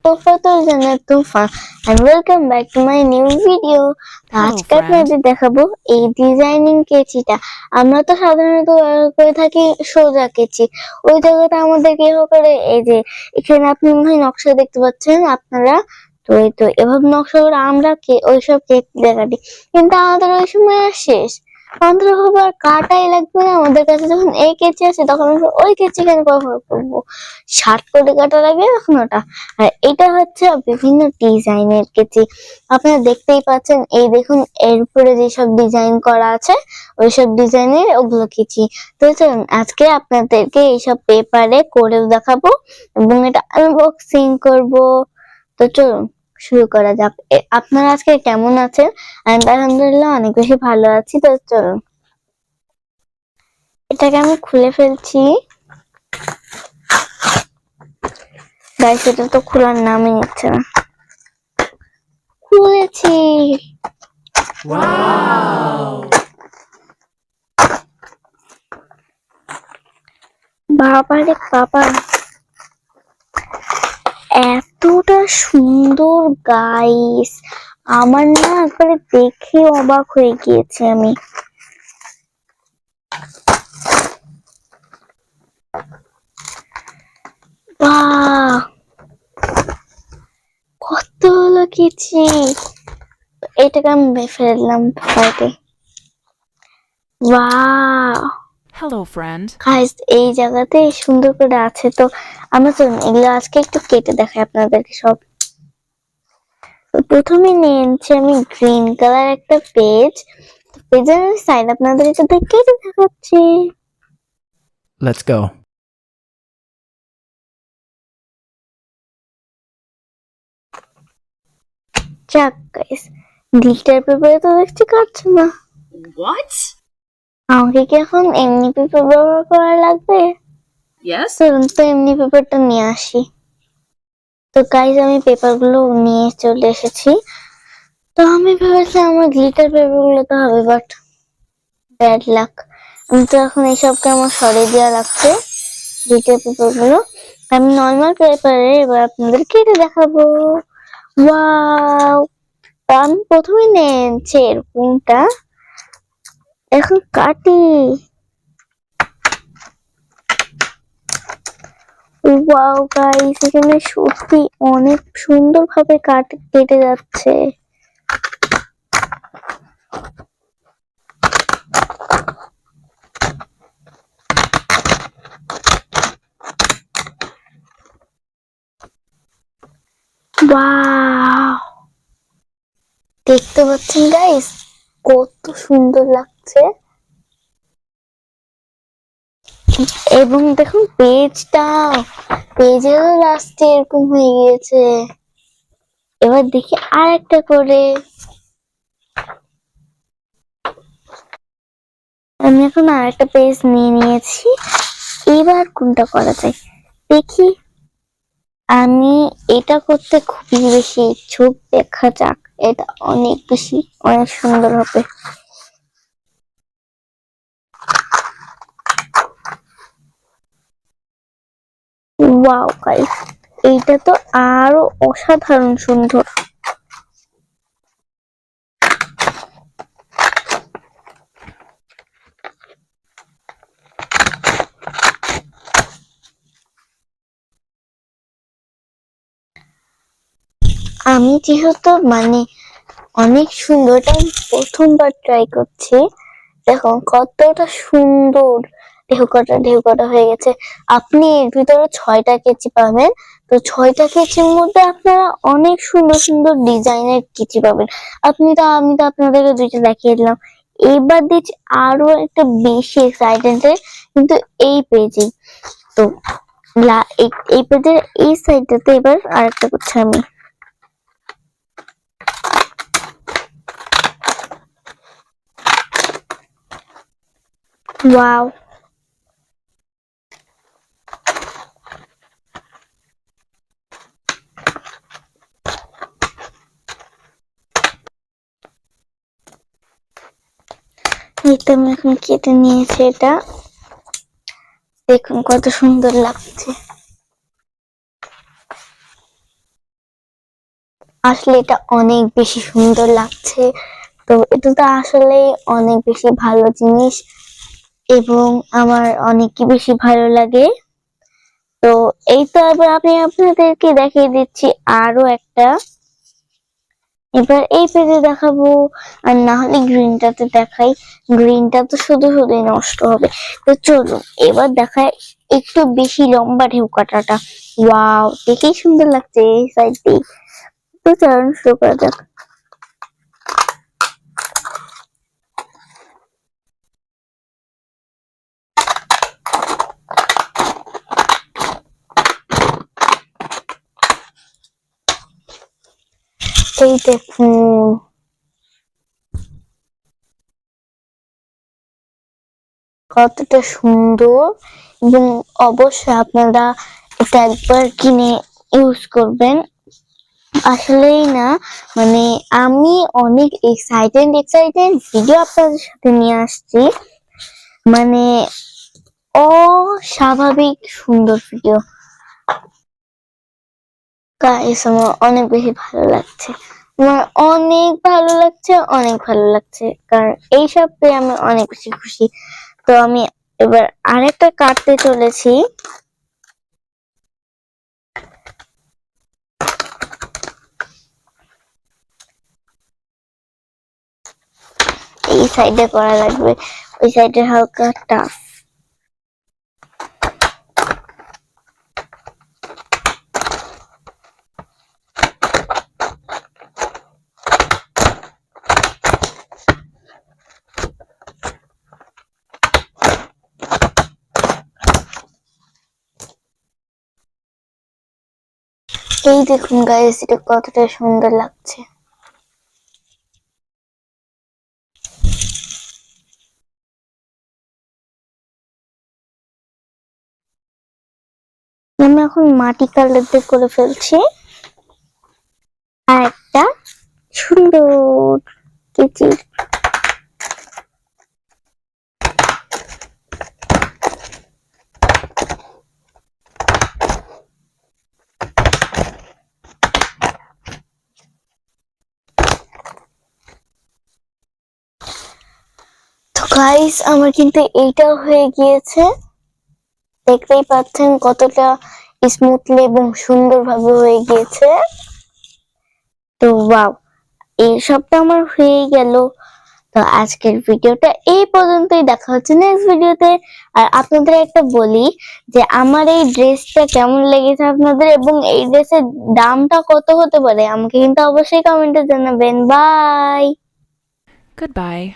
Toofan and welcome back to my new video. আজকে আপনাদের দেখাবো এই ডিজাইনিং কেচিটা। আমরা তো সাধারণত ব্যবহার করে থাকি সোজা কেচি, ওই জায়গাটা আমাদের কি করে, এই যে এখানে আপনি মনে হয় নকশা দেখতে পাচ্ছেন আপনারা, তো এই তো এভাবে নকশা করে আমরা ওইসব কেক দেখাবি, কিন্তু আমাদের ওই সময় আর শেষ। আমাদের আর কাটাই লাগবে না, আমাদের কাছে যখন এই কেচি আছে তখন আমরা ওই কেচি কেন ব্যবহার করবো, শার্ট করে কাটা লাগে তখন ওটা। আর এটা হচ্ছে বিভিন্ন ডিজাইনের কেচি, আপনারা দেখতেই পাচ্ছেন। এই দেখুন এর উপরে যেসব ডিজাইন করা আছে ওইসব ডিজাইনের ওগুলো কেচি। তো চলুন আজকে আপনাদেরকে এইসব পেপারে করেও দেখাবো এবং এটা আনবক্সিং করব। তো চলুন শুরু করা যাক। আপনারা আজকে কেমন আছেন? আমি আলহামদুলিল্লাহ অনেক বেশি ভালো আছি। তো চলুন এটাকে আমি খুলে ফেলছি। গাইস এটা তো খোলার নামই নিচ্ছে না। খুলেছি। বাবা রে বাবা, এতটা সুন্দর গাইস, আমার না একবারে দেখে অবাক হয়ে গিয়েছি আমি। বাহ, কত ভালো কেচি। এটাকে আমি ফেললাম ফ্লাইটে। বাহ, Hello, friend. গাইস এই জায়গাতে সুন্দর করে আছে। তো আমরা চলুন এগুলো আজকে একটু কেটে দেখাই আপনাদেরকে সব। প্রথমে নিয়েছি আমি গ্রিন কালার একটা পেজ, পেজের সাইড আপনাদের একটু কেটে দেখাচ্ছি। Let's go. যাক গাইস, গ্লিটার পেপারে তো দেখছি কাটছে না। What? আমাকে কি এখন এমনি পেপার ব্যবহার করা লাগবে? Yes? চলুন তো এমনি পেপারটা নিয়ে আসি। তো গাইস আমি পেপার গুলো নিয়ে চলে এসেছি। তো আমি ভেবেছিলাম আমার গ্লিটার পেপার গুলো তো হবে, বাট ব্যাড লাক। আমি তো এখন এইসবকে আমার সরিয়ে দেওয়া লাগছে গ্লিটার পেপার গুলো। আমি নর্মাল পেপারে এবার আপনাদের কেটে দেখাবো। ওয়াও, আমি প্রথমে নিয়েছি এরকমটা, এখন কাটি। ওয়াও গাইস, এখানে সত্যি অনেক সুন্দর ভাবে কেটে যাচ্ছে। ওয়াও, দেখতে পাচ্ছেন গাইস কত সুন্দর লাগছে। এবং দেখুন পেজের লাস্টে এরকম হয়ে গিয়েছে। এবার দেখি আর একটা করে। আমি এখন আর একটা পেজ নিয়ে নিয়েছি, এবার কোনটা করা যায় দেখি। আমি এটা করতে খুবই বেশি ইচ্ছুক, দেখা যাক, এটা অনেক সুন্দর হবে। ওয়াও গাইস, এইটা তো আরো অসাধারণ সুন্দর। আমি যেহেতু অনেক সুন্দর, এটা আমি প্রথমবার ট্রাই করছি। দেখুন কতটা সুন্দর ঢেউ কাটা হয়ে গেছে। আপনি এর ভিতরে 6টা কেচি পাবেন। তো 6টা কেচির মধ্যে আপনারা অনেক সুন্দর সুন্দর ডিজাইনের কেচি পাবেন। আমি তো আপনাদেরকে 2টা দেখিয়ে দিলাম। এবার দিচ্ছি আরো একটা বেশি এক্সাইটেড, কিন্তু এই পেজে। তো এই পেজের এই সাইডটাতে এবার আরেকটা করছি আমি। ওয়াও, এটা আমি এখন কেটে নিয়েছি। এটা দেখুন কত সুন্দর লাগছে। আসলে এটা অনেক বেশি সুন্দর লাগছে। তো এটা তো আসলে অনেক বেশি ভালো জিনিস এবং আমার অনেক বেশি ভালো লাগে। তো এই তো এবার আমি আপনাদেরকে দেখিয়ে দিচ্ছি আরো একটা। এবার এই পেজে দেখাবো, আর না হলে গ্রিনটাতে দেখাই। গ্রিনটা তো শুধু শুধুই নষ্ট হবে। তো চলুন এবার দেখায় একটু বেশি লম্বা ঢেউ কাটাটা। ওয়াও, দেখেই সুন্দর লাগছে এই সাইড দিয়ে। তো চলুন শুরু করা যাক। এই দেখুন, কতটা সুন্দর। এবং অবশ্যই আপনারা এটা একবার কিনে ইউজ করবেন। আসলেই না, মানে আমি অনেক এক্সাইটেড ভিডিও আপনাদের সাথে নিয়ে আসছি। মানে অস্বাভাবিক সুন্দর ভিডিও। গাইস, আমার অনেক বেশি ভালো লাগছে। আমার অনেক ভালো লাগছে, অনেক ভালো লাগছে, কারণ এইসব পেয়ে আমি অনেক বেশি খুশি। তো আমি এবার আরেকটা কাটতে চলেছি। এই সাইডে করা লাগবে, ওই সাইডে হালকা টাফ। এই দেখুন গাইস, এটা কতটা সুন্দর লাগছে। আমি এখন মাটি কালার দিয়ে করে ফেলছি। আর একটা সুন্দর কেচি। তো গাইস, আমার কিন্তু এইটাও হয়ে গিয়েছে। দেখতেই পাচ্ছেন কতটা স্মুথলি এবং সুন্দরভাবে হয়ে গিয়েছে। তো ওয়াও, এই সবটা আমার হয়ে গেল। তো আজকের ভিডিওটা এই পর্যন্তই, দেখা হচ্ছে নেক্সট ভিডিওতে। আর আপনাদের একটা বলি যে আমার এই ড্রেসটা কেমন লেগেছে আপনাদের, এবং এই ড্রেসের দামটা কত হতে পারে আমাকে কিন্তু অবশ্যই কমেন্টে জানাবেন। বাই। Goodbye.